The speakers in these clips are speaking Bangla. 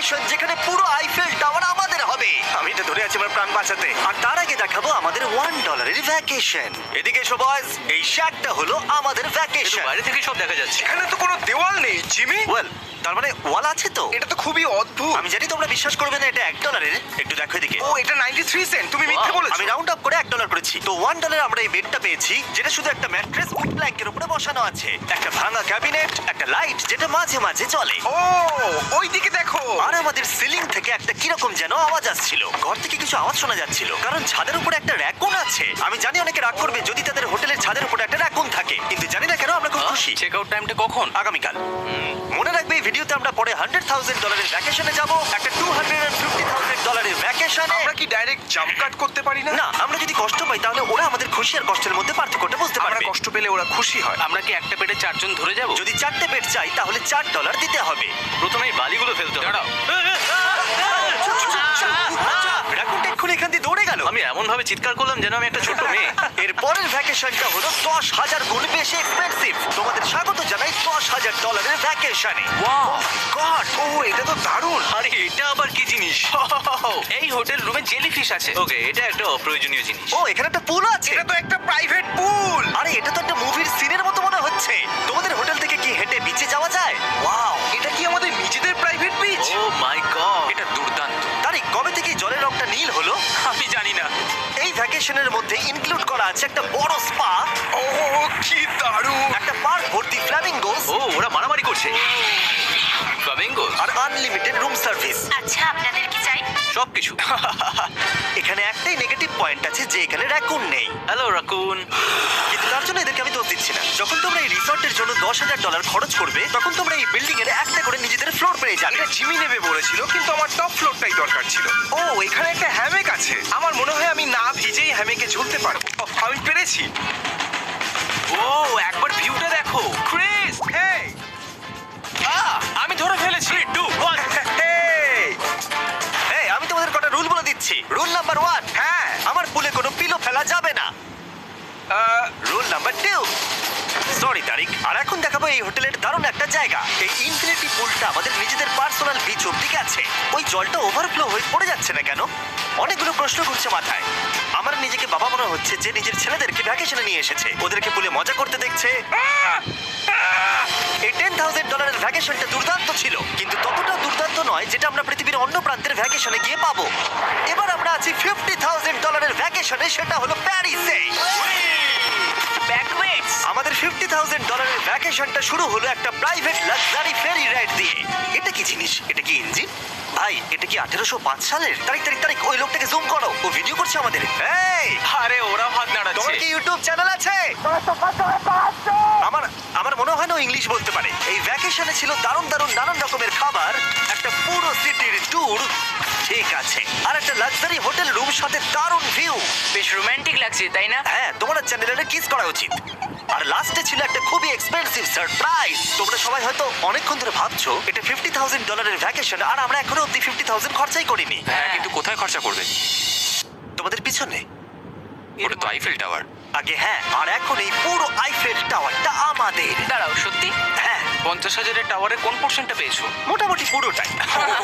মিশন যেখানে পুরো আইফেল টাওয়ার আমাদের হবে। আমি এটা ধরে আছি আমার প্রাণ বাঁচাতে। আর তার আগে দেখাবো আমাদের $1 ভ্যাকেশন। এদিকে এসো বয়স, এই শ্যাকটা হলো আমাদের ভ্যাকেশন। বাইরে থেকে সব দেখা যাচ্ছে। এখানে তো কোনো দেওয়াল নেই জিমি। ওয়েল, তার মানে ওয়াল আছে তো। এটা তো খুবই অদ্ভুত। আমি জানি তোমরা বিশ্বাস করবে না, এটা $1। একটু দেখো এদিকে। ও এটা 93 সেন্ট, তুমি মিথ্যে বলেছো। আমি রাউন্ড আপ করে $1 করেছি। তো $1 আমরা এই বেডটা পেয়েছি, যেটা শুধু একটা ম্যাট্রেস উড প্ল্যাঙ্কের উপরে বসানো আছে, একটা ভাঙা ক্যাবিনেট, একটা লাইট যেটা মাঝে মাঝে চলে, ও ওই দিকে দেখো। আর আমাদের সিলিং থেকে একটা কিরকম যেন আওয়াজ আসছিল। ঘর থেকে কিছু আওয়াজ শোনা যাচ্ছিল, কারণ ছাদের উপরে একটা র‍্যাকুন আছে। আমি জানি অনেকে রাগ করবে যদি তাদের হোটেলের ছাদের উপরে একটা র‍্যাকুন থাকে, কিন্তু জানি না কেন আমরা খুব খুশি। চেক আউট টাইমটা কখন? আগামীকাল। মনে রাখবে এই ভিডিওতে আমরা পরে $100,000 ভ্যাকেশনে যাব, একটা $250,000 ভ্যাকেশনে। আমরা কি ডাইরেক্ট জাম্প কাট করতে পারি না? না, আমরা যদি কষ্ট পাই তাহলে ওরা আমাদের খুশি আর কষ্টের মধ্যে পার্থক্যটা বুঝতে আমরা পারবে। কষ্ট পেলে ওরা খুশি হয়। আমরা কি একটা পেটে চারজন ধরে যাব? যদি 4টে বেড চাই তাহলে $4 দিতে হবে। প্রথমে এই বালিগুলো ফেলতে হবে। দাঁড়াও, রাকুনটা এক্ষুনি এখান দিয়ে দৌড়ে গেল। আমি এমন ভাবে চিৎকার করলাম যেন আমি একটা ছোট মেয়ে। এর পরের ভ্যাকেশনটা হলো 10,000 গুণ বেশি এক্সপেন্সিভ। তোমাদের স্বাগত জানাই $10,000 ভ্যাকেশনে। ওয়াও, গড, ও এটা তো দারুণ। আরে এটা আবার কি জিনিস? এই হোটেল রুমে জেলিফিশ আছে। ওকে, এটা একটা অপ্রয়োজনীয় জিনিস। ও এখানে একটা পুল আছে। এটা তো একটা প্রাইভেট পুল। আরে এটা তো একটা মুভির সিনের মতো মনে হচ্ছে। তোমাদের হোটেল থেকে কি হেঁটে বিচে যাওয়া যায়? ওয়াও, এটা কি আমাদের নিজেদের প্রাইভেট বিচ? ও মাই গড, এটা দুর্দান্ত। তারিক, কবে থেকে এই জলের রংটা নীল হলো? আমি জানি না। এই ভ্যাকেশনের মধ্যে ইনক্লুড করা আছে একটা বড় স্পা, ও কি দারুণ। একটা পার্ক ভর্তি ফ্ল্যামিঙ্গোস, ও ওরা মারামারি করছে। ফ্লামিঙ্গো আর আনলিমিটেড রুম সার্ভিস। আচ্ছা, আপনাদের কি চাই? সবকিছু। এখানে একটাই নেগেটিভ পয়েন্ট আছে যে এখানে র‍্যাকুন নেই, হ্যালো রাকুন। কিন্তু তার জন্য এদেরকে আমি দোষ দিচ্ছি না। যখন তোমরা এই রিসর্টের জন্য $10,000 খরচ করবে, তখন তোমরা এই বিল্ডিং এর একটা করে নিজেদের ফ্লোর পেয়ে যাবে। এটা জিমি নেবে বলেছিল, কিন্তু আমার টপ ফ্লোরটাই দরকার ছিল। ও এখানে একটা হ্যামেক আছে। আমার মনে হয় আমি না ভিজেই হ্যামেকে ঝুলতে পারবো। আমি পেরেছি। ও একবার ভিউটা দেখো। ক্রিস, হেই। আমি ধরে ফেলেছি। 3, 2, 1। হেই। এই, আমি তোমাদের কটা রুল বলে দিচ্ছি। রুল নাম্বার 1, হ্যাঁ। আমার পুলে কোনো পিলো ফেলা যাবে না। রুল নাম্বার 2, সরি তারিক। আর এখন দেখাবো এই হোটেলের দারুণ একটা জায়গা। এই ইনফিনিটি পুলটা আমাদের নিজেদের পার্সোনাল বিচ অব্দি আছে। ওই জলটা ওভারফ্লো হয়ে পড়ে যাচ্ছে না কেন? অনেকগুলো প্রশ্ন ঘুরছে মাথায়। আমার নিজেকে বাবা মনে হচ্ছে যে নিজের ছেলেদেরকে ভ্যাকেশনে নিয়ে এসেছে, ওদেরকে পুলে মজা করতে দেখছে। এই $10,000 ভ্যাকেশনটা দুর্দান্ত ছিল, কিন্তু ততটা দুর্দান্ত নয় যেটা আমরা পৃথিবীর অন্য প্রান্তের ভ্যাকেশনে গিয়ে পাবো। এবার আমরা আছি $50,000 ভ্যাকেশনে, সেটা হলো প্যারিসে। ব্যাকওয়েটস। আমাদের $50,000 ভ্যাকেশনটা শুরু হলো একটা প্রাইভেট লাক্সারি ফেরি রাইড দিয়ে। এটা কি জিনিস? এটা কি ইঞ্জিন? ভাই, এটা কি 1805 সালের? তারিক তারিক তারিক, ওই লোকটাকে জুম করো, ও ভিডিও করছে আমাদের। এই, আরে ওরা ভাগ তোমার নাড়াচ্ছে। কি ইউটিউব চ্যানেল আছে? আমার আমার মনে হয় না ও ইংলিশ বলতে পারে। এই ভ্যাকেশনে ছিল দারুণ দারুণ নানান রকমের খাবার, একটা পুরো সিটির ট্যুর, ঠিক আছে, আর একটা লাক্সারি হোটেল রুম সাথে দারুণ ভিউ। বেশ রোমান্টিক লাগছে, তাই না? হ্যাঁ, তোমার চ্যানেলে কিস করা উচিত। আর লাস্টে ছিল একটা খুবই এক্সপেন্সিভ সারপ্রাইজ। তোমরা সবাই হয়তো অনেকক্ষণ ধরে ভাবছো এটা $50,000 ভ্যাকেশন, আর আমরা এখনো অব্দি 50,000 খরচাই করিনি। হ্যাঁ, কিন্তু কোথায় খরচা করবে? তোমাদের পিছনে ওটা তো আইফেল টাওয়ার। আগে, হ্যাঁ, আর এখন এই পুরো আইফেল টাওয়ারটা আমাদের। দাঁড়াও, সত্যি? হ্যাঁ, 50,000-এর টাওয়ারের কোন পোর্শনটা পেয়েছো? মোটামুটি পুরোটাই।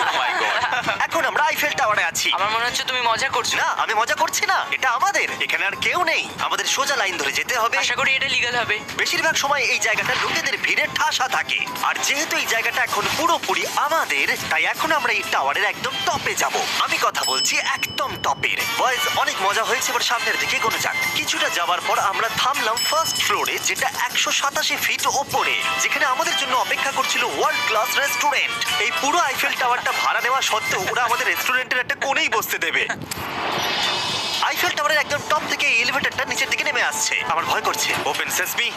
Oh my God! এখন আমরা আইফেল টাওয়ারে আছি। আমার মনে হচ্ছে তুমি মজা করছো। না, আমি মজা করছি না, এটা আমাদের। এখানে আর কেউ নেই, আমাদের সোজা লাইন ধরে যেতে হবে। আশা করি এটা লিগ্যাল হবে। বেশিরভাগ সময় এই জায়গাটা লোকেদের ভিড়ে ঠাসা থাকে, আর যেহেতু এই জায়গাটা এখন পুরোপুরি আমাদের, তাই এখন আমরা এই টাওয়ারের একদম টপে যাব। আমি কথা বলছি একদম টপের। বয়েজ, অনেক মজা হয়েছে, এবার সামনের দিকে এগোনো যাক। কিছুটা যাওয়ার পর আমরা থামলাম ফার্স্ট ফ্লোরে, যেটা 187 ফিট ওপরে, যেখানে আমাদের জন্য অপেক্ষা করছিল ওয়ার্ল্ড ক্লাস রেস্টুরেন্ট। এই পুরো আইফেল টাওয়ারটা ভাড়া নেওয়া সত্ত্বেও ওরা আমাদের রেস্টুরেন্টের একটা কোণেই বসতে দেবে। আইফেল টাওয়ারের একদম টপ থেকে এই এলিভেটরটা নিচের দিকে নেমে আসছে। আমার ভয় করছে। Open sesame.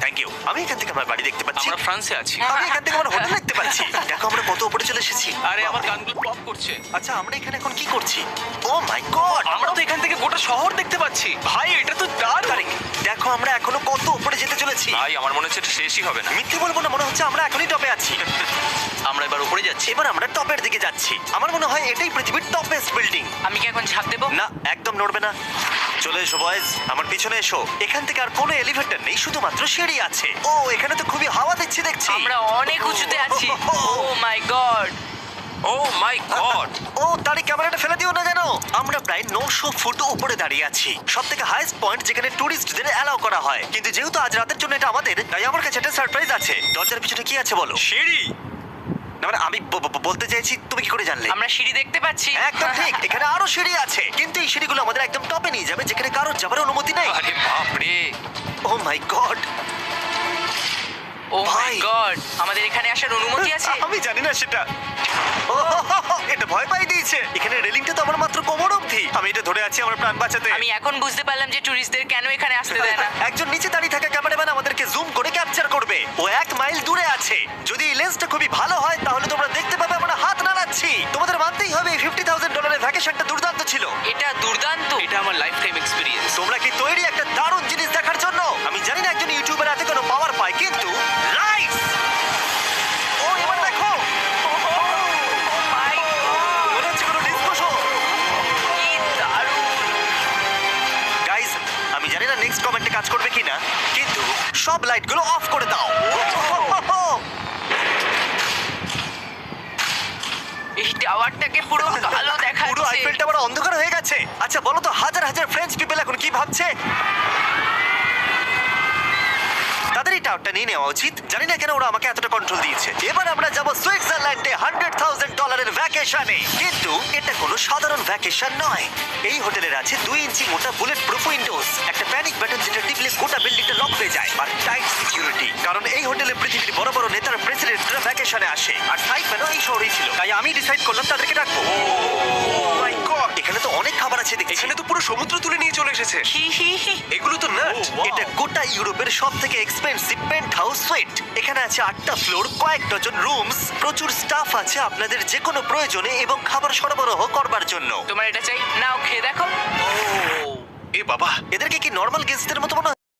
Thank you. আমি এখান থেকে আমার বাড়ি দেখতে পাচ্ছি। আমরা ফ্রান্সে আছি। আমি এখান থেকে আমার হোটেল দেখতে পাচ্ছি। দেখো আমরা কত উপরে চলে এসেছি। আরে আমার কানগুলো পপ করছে। আচ্ছা, আমরা এখানে এখন কি করছি? ও মাই গড, আমরা তো এখান থেকে গোটা শহর দেখতে পাচ্ছি। ভাই, এটা তো দারুণ। দেখো আমরা এখনো কত উপরে যেতে চলেছি। ভাই, আমার মনে হচ্ছে এটা শেষই হবে না। মিথ্যে বলবো না, মনে হচ্ছে আমরা এখনই টপে আছি। আমরা এবার উপরে যাচ্ছি। এবার আমরা টপের দিকে যাচ্ছি। আমার মনে হয় এটাই পৃথিবীর টপেস্ট বিল্ডিং। আমি কি এখন ঝাঁপ দেবো? না, একদম নড়বে না। চলে এসো বয়েজ, আমার পিছনে এসো। এখান থেকে আর কোনো এলিভেটর নেই, শুধুমাত্র সিঁড়ি আছে। ও, এখানে তো খুবই হাওয়া দিচ্ছে দেখছি। আমরা অনেক উঁচুতে আছি। Oh, ও মাই গড! ও ও মাই গড ও তারই ক্যামেরাটা ফেলে দিও না যেন। আমরা প্রায় 900 ফুট উপরে দাঁড়িয়ে আছি, সব থেকে হাইস্ট পয়েন্ট যেখানে টুরিস্টদের অ্যালাউ করা হয়। কিন্তু যেহেতু আজ রাতের জন্য এটা আমাদের, তাই আমার কাছে একটা সারপ্রাইজ আছে। দরজার পিছনে কি আছে বলো? সিঁড়ি না মানে আমি বলতে চাইছি, তুমি কি করে জানলে? আমরা সিঁড়ি দেখতে পাচ্ছি। একদম ঠিক, এখানে আরো সিঁড়ি আছে, কিন্তু এই সিঁড়িগুলো আমাদের একদম টপে নিয়ে যাবে, যেখানে কারোর যাবার অনুমতি নেই। আরে বাপ রে ও মাই গড, ও মাই ভাই। গড, আমাদের এখানে আসার অনুমতি আছে? আমি জানি না সেটা। ও, এটা ভয় পাই দিয়েছে। এখানে রেলিংটা তো আমার মাত্র কোমর অবধি। আমি এটা ধরে আছি আমার প্রাণ বাঁচাতে। আমি এখন বুঝতে পারলাম যে ট্যুরিস্টদের কেন এখানে আসতে দেয় না। একজন নিচে দাঁড়িয়ে থাকা ক্যামেরাম্যান আমাদেরকে জুম করে ক্যাপচার করবে। ও 1 মাইল দূরে আছে। যদি এই লেন্সটা খুবই ভালো হয় তাহলে তোমরা দেখতে পাবে আমরা হাত নাড়াচ্ছি। তোমাদের মানতেই হবে এই $50,000 ভ্যাকেশনটা দুর্দান্ত ছিল। এটা দুর্দান্ত। এটা আমার লাইফ টাইম এক্সপিরিয়েন্স তোমরা কি তৈরি একটা দারুণ জিনিস দেখার জন্য? আমি জানি না একজন ইউটিউবার এত কোনো পাওয়ার পায়, কিন্তু লাইফ। ও এবার দেখো, মাই গড, মনে হচ্ছে কোনো ডিস্কো শো। কি দারুণ। গাইস, আমি জানি না নেক্সট কমেন্টে কাজ করবে কিনা, কিন্তু সব লাইটগুলো অফ করে দাও। এই টাওয়ারটাকে পুরো কালো পুরো দেখাচ্ছে। আইফেল টাওয়ার অন্ধকার হয়ে গেছে। আচ্ছা বলো তো, হাজার হাজার ফ্রেঞ্চ পিপল এখন কি ভাবছে? তাদের এই টাওয়ারটা নিয়ে নেওয়া উচিত। জানি না কেন ওরা আমাকে এতটা কন্ট্রোল দিয়েছে। এবার আমরা যাব সুইজারল্যান্ডে $100,000 ভ্যাকেশনে। কিন্তু এটা কোনো সাধারণ ভ্যাকেশন নয়। এই হোটেলের আছে 2 ইঞ্চি মোটা বুলেট প্রুফ উইন্ডোজ, একটা প্যানিক বাটন যেটা টিপলে গোটা বিল্ডিংটা লক হয়ে যায়, আর টাইট সিকিউরিটি। কারণ এই হোটেলে পৃথিবীর বড় বড় নেতার প্রেসিডেন্টরা ভ্যাকেশনে আসে, আর সাইফম্যানও এই শহরেই ছিল। তাই আমি ডিসাইড করলাম তাদেরকে ডাকবো। মাই গড, এখানে তো অনেক খাবার আছে দেখছি। এখানে তো পুরো সমুদ্র তুলে নিয়ে চলে এসেছে। হি হি হি। এগুলো তো নাট। এটা গোটা ইউরোপের সব থেকে এক্সপেন্সিভ পেন্ট হাউস সুইট। এখানে আছে 8টা ফ্লোর, কয়েক ডজন রুমস, প্রচুর স্টাফ আছে আপনাদের যে কোনো প্রয়োজনে এবং খাবার সরবরাহ করবার জন্য। তোমার এটা চাই? নাও খেয়ে দেখো। এ বাবা, এদেরকে কি নর্মাল গেস্টদের মতো মনে